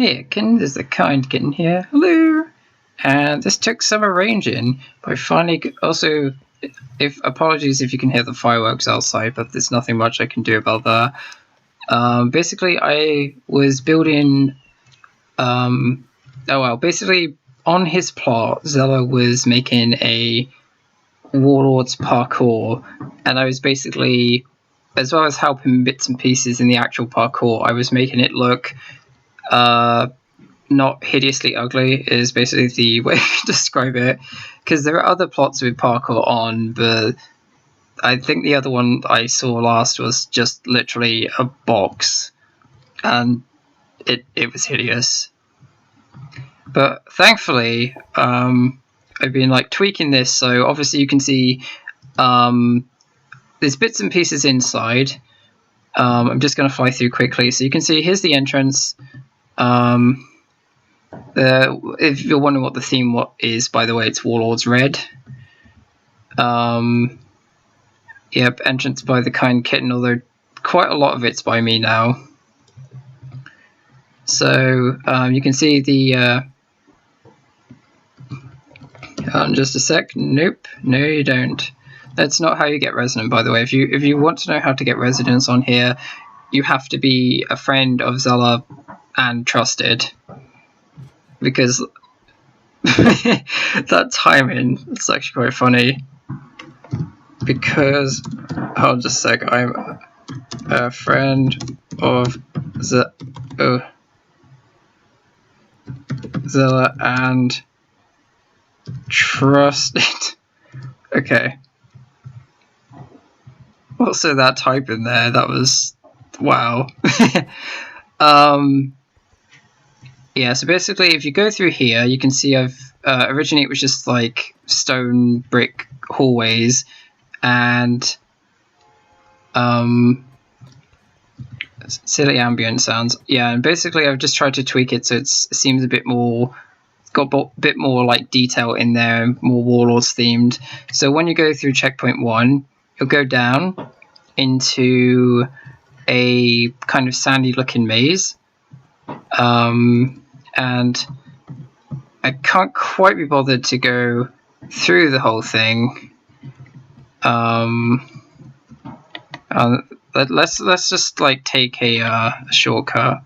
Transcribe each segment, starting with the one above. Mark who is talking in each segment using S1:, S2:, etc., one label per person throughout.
S1: Hey, kitten, there's the kind kitten here. Hello! And this took some arranging, but I finally also... apologies if you can hear the fireworks outside, but there's nothing much I can do about that. Basically, I was building... basically, on his plot, Xela was making a Warlord's parkour, and I was basically, as well as helping bits and pieces in the actual parkour, I was making it look not hideously ugly, is basically the way to describe it, because there are other plots with parkour on, but I think the other one I saw last was just literally a box, and it was hideous. But thankfully, I've been like tweaking this, so obviously you can see there's bits and pieces inside. I'm just going to fly through quickly, so you can see here's the entrance. If you're wondering what the theme is, by the way, it's Warlord's Red. Yep, entrance by the kind kitten, although quite a lot of it's by me now. So you can see the just a sec. Nope, no you don't. That's not how you get resident, by the way. If you want to know how to get residence on here, you have to be a friend of Xela and trusted, because that timing, it's actually quite funny, because hold just a sec, I'm a friend of Xela and trusted. Okay. Also that type in there, that was wow. Yeah, so basically if you go through here, you can see I've originally it was just like stone brick hallways, and silly ambient sounds. Yeah, and basically I've just tried to tweak it so it seems a bit more, got a bit more like detail in there, more Warlords themed. So when you go through checkpoint 1, you'll go down into a kind of sandy looking maze, and I can't quite be bothered to go through the whole thing. Let's just like take a shortcut.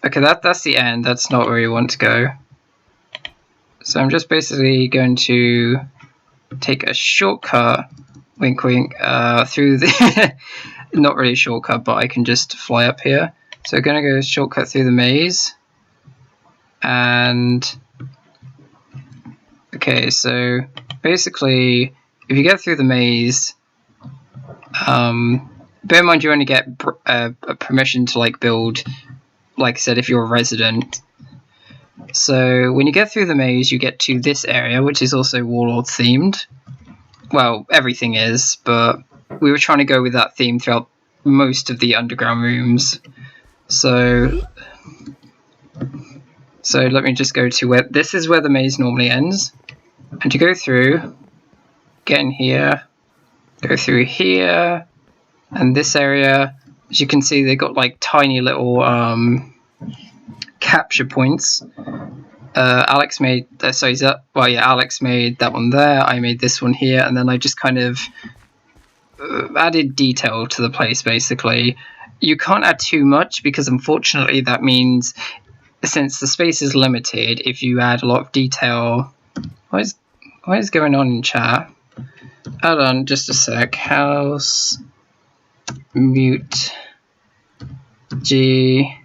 S1: Okay, that's the end. That's not where you want to go. So I'm just basically going to take a shortcut, wink wink, through the not really a shortcut, but I can just fly up here. So I'm gonna go shortcut through the maze, and okay, so basically if you get through the maze, bear in mind you only get a permission to like build, like I said, if you're a resident. So when you get through the maze, you get to this area, which is also Warlord themed. Well, everything is, but we were trying to go with that theme throughout most of the underground rooms. So let me just go to where, this is where the maze normally ends. And you go through, get in here, go through here, and this area, as you can see, they got like tiny little capture points. Alex made Alex made that one there, I made this one here, and then I just kind of added detail to the place. Basically, you can't add too much because unfortunately that means, since the space is limited, if you add a lot of detail, what is going on in chat? Hold on just a sec. House mute G.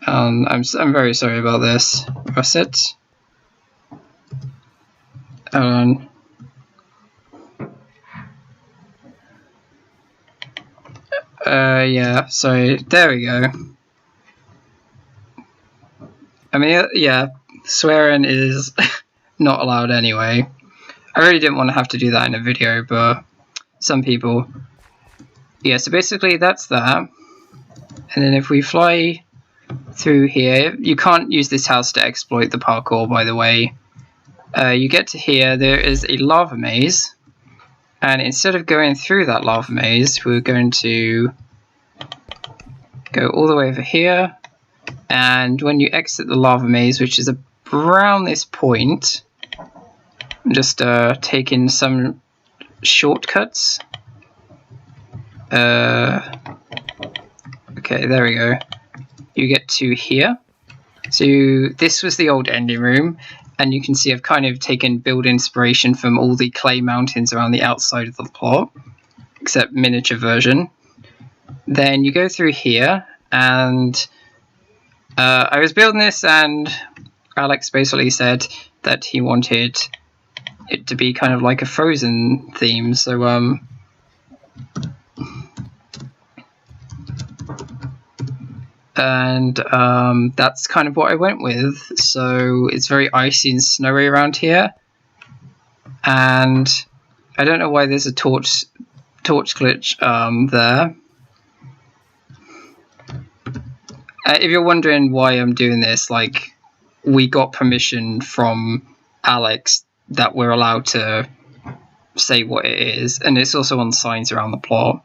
S1: I'm very sorry about this. Reset. Hold on. Yeah, sorry. There we go. I mean, yeah, swearing is not allowed anyway. I really didn't want to have to do that in a video, but some people. Yeah, so basically that's that. And then if we fly through here, you can't use this house to exploit the parkour, by the way. You get to here, there is a lava maze, and instead of going through that lava maze, we're going to go all the way over here, and when you exit the lava maze, which is around this point, I'm just taking some shortcuts. Okay, there we go. You get to here. So this was the old ending room, and you can see I've kind of taken build inspiration from all the clay mountains around the outside of the plot, except miniature version. Then you go through here, and I was building this, and Alex basically said that he wanted it to be kind of like a Frozen theme, so that's kind of what I went with. So it's very icy and snowy around here, and I don't know why there's a torch glitch there. If you're wondering why I'm doing this, like, we got permission from Alex that we're allowed to say what it is, and it's also on signs around the plot.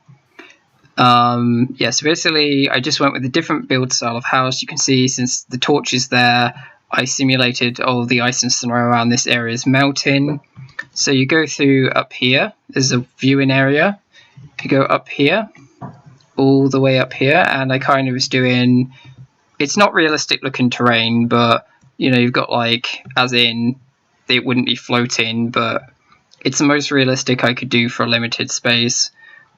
S1: Yeah, so basically I just went with a different build style of house. You can see since the torch is there, I simulated all the ice and snow around this area is melting. So you go through up here, there's a viewing area. You go up here, all the way up here, and I kind of was doing, it's not realistic looking terrain, but you know, you've got like, as in, it wouldn't be floating, but it's the most realistic I could do for a limited space.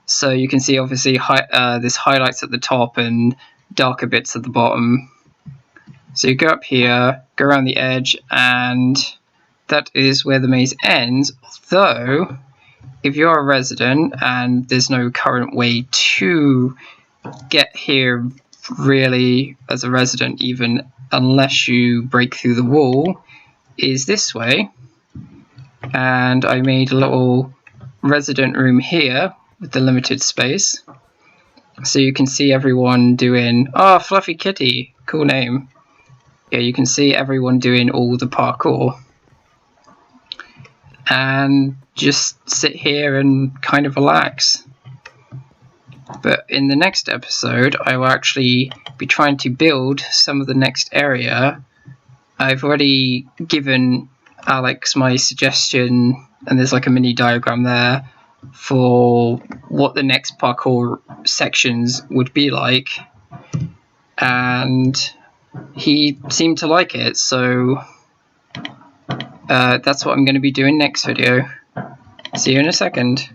S1: So you can see obviously there's highlights at the top and darker bits at the bottom. So you go up here, go around the edge, and that is where the maze ends. Though, if you're a resident and there's no current way to get here really as a resident, even unless you break through the wall, is this way. And I made a little resident room here with the limited space, so you can see everyone doing, oh, Fluffy Kitty, cool name. Yeah, you can see everyone doing all the parkour, and just sit here and kind of relax. But in the next episode I will actually be trying to build some of the next area. I've already given Alex my suggestion, and there's like a mini diagram there for what the next parkour sections would be like, and he seemed to like it, so that's what I'm going to be doing next video. See you in a second.